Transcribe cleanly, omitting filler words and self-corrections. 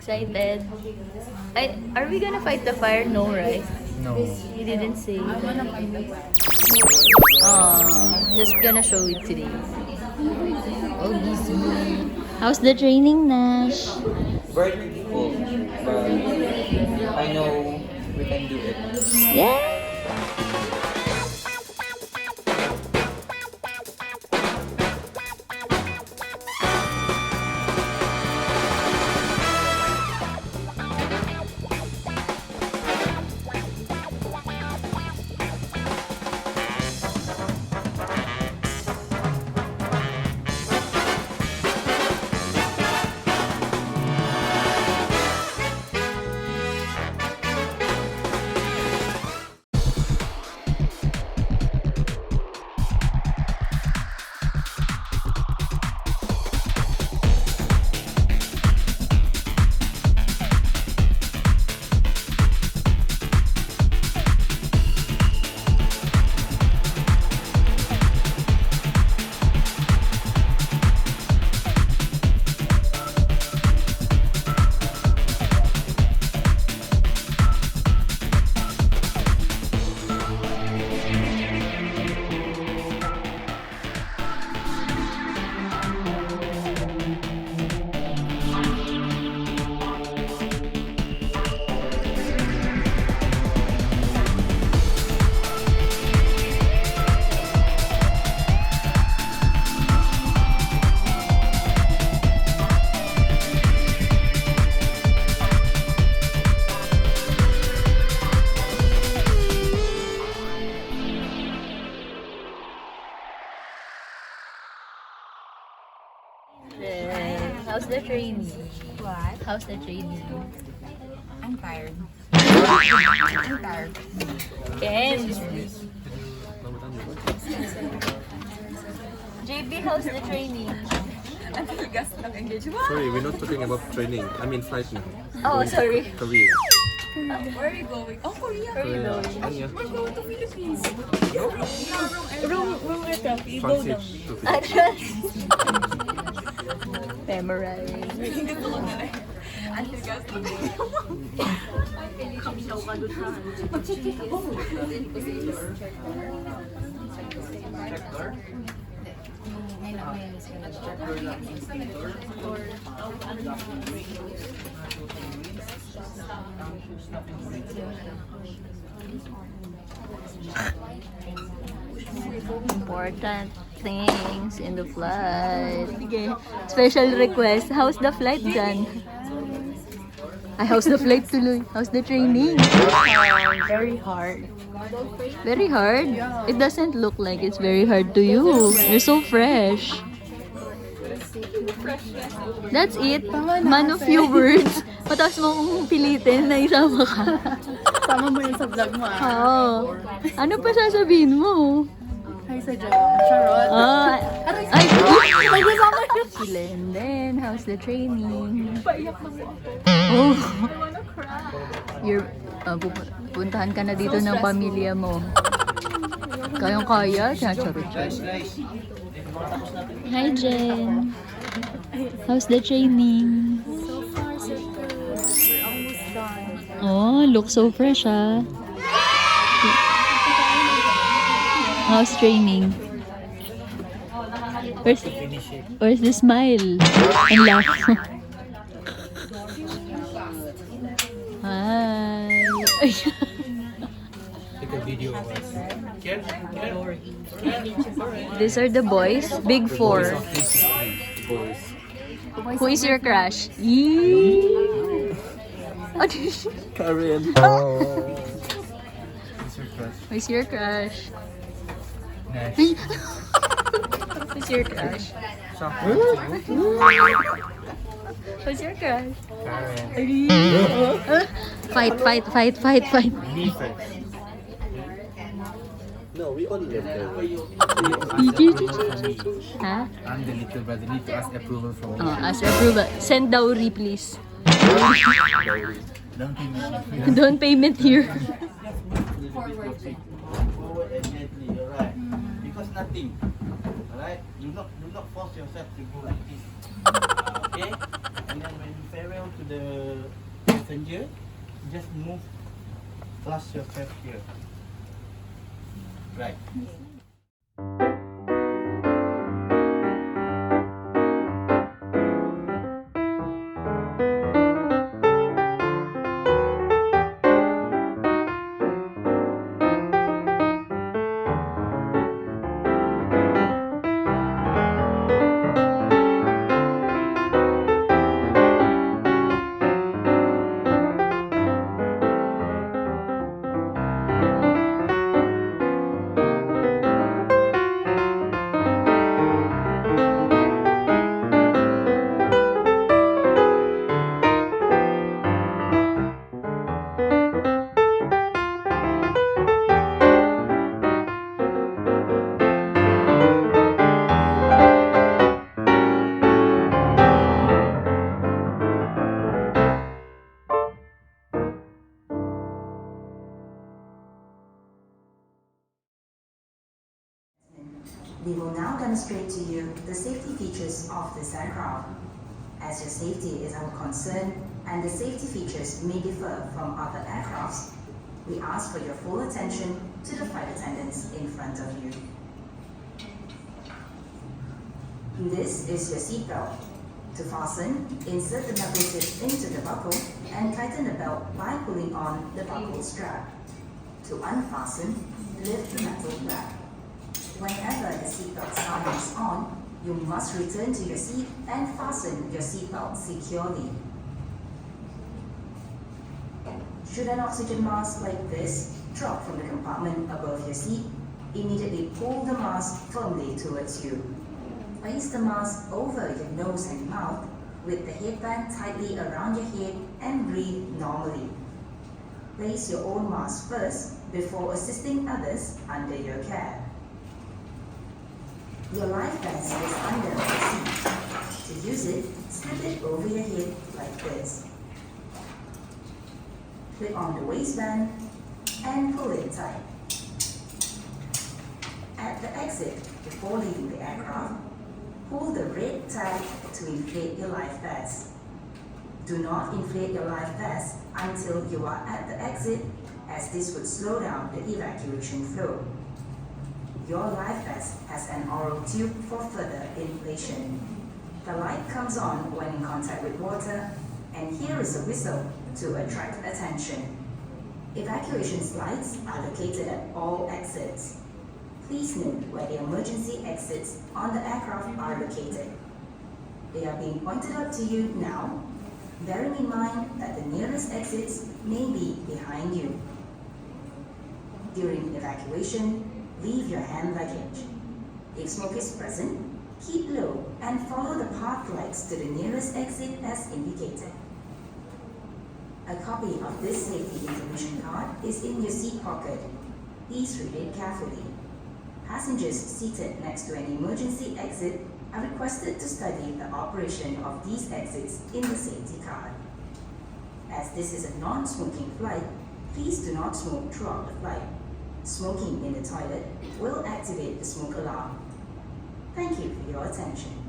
Excited? Are we gonna fight the fire? No, right? No. He didn't say. Just gonna show it today. Oh, easy. How's the training, Nash? Very difficult, but I know we can do it. Yeah! How's the training? What? How's the training? I'm tired. I'm tired. Ken! JB, how's the training? Ang tigas ng engagement. Sorry, we're not talking about training. I mean flight now. Oh, sorry. Korea. Where are you going? Oh, Korea. Korea. Anya. We're going to Philippines. Wrong aircraft. You go down. Transit to Atras. Memorize. Hindi ko na eh. Ang tigas ng Mag-check ako. Important things in the flight. Sige. Special request. How's the flight dyan? Ay, how's the flight tuloy? How's the training? Very hard. Very hard? It doesn't look like it's very hard to you. You're so fresh. That's it. Man of few words. Matapos mo kong pilitin na isama ka. Tama mo yun sa vlog mo ah. Oo. Ano pa sasabihin mo? Hi sa Charot. Ay, si Lenden, how's the training? Paiyak na mo ako. Oh, I wanna cry. puntahan ka na dito ng pamilya mo. Kayang-kaya, charot. Hi, Jen. How's the training? So far, so good. We're almost done. Oh, look so fresh, ah. How's training? Where's the smile? And laugh. Hi. take a video of us. These are the boys. Big four. Boys. Who is your crush? Yee. Karen. Who's your crush? Nash. Who's your crush? Who's your crush? Fight. Me first. No, we all live there. Huh? I'm the little brother. Need to ask approval from me. Oh, ask approval. Send dowry, please. Don't pay me. Don't payment here. Forward gently, alright? Because nothing, alright? Do not force yourself to go like this. Okay? And then when you farewell to the passenger, just move, flush yourself here. Right. We will now demonstrate to you the safety features of this aircraft. As your safety is our concern and the safety features may differ from other aircrafts, we ask for your full attention to the flight attendants in front of you. This is your seat belt. To fasten, insert the metal tip into the buckle and tighten the belt by pulling on the buckle strap. To unfasten, lift the metal wrap. Whenever the seatbelt sign is on, you must return to your seat and fasten your seatbelt securely. Should an oxygen mask like this drop from the compartment above your seat, immediately pull the mask firmly towards you. Place the mask over your nose and mouth with the headband tightly around your head and breathe normally. Place your own mask first before assisting others under your care. Your life vest is under the seat. To use it, slip it over your head like this. Clip on the waistband and pull it tight. At the exit, before leaving the aircraft, pull the red tag to inflate your life vest. Do not inflate your life vest until you are at the exit, as this would slow down the evacuation flow. Your life vest has an oral tube for further inflation. The light comes on when in contact with water, and here is a whistle to attract attention. Evacuation lights are located at all exits. Please note where the emergency exits on the aircraft are located. They are being pointed out to you now, bearing in mind that the nearest exits may be behind you. During evacuation, leave your hand luggage. If smoke is present, keep low and follow the path lights to the nearest exit as indicated. A copy of this safety information card is in your seat pocket. Please read it carefully. Passengers seated next to an emergency exit are requested to study the operation of these exits in the safety card. As this is a non-smoking flight, please do not smoke throughout the flight. Smoking in the toilet will activate the smoke alarm. Thank you for your attention.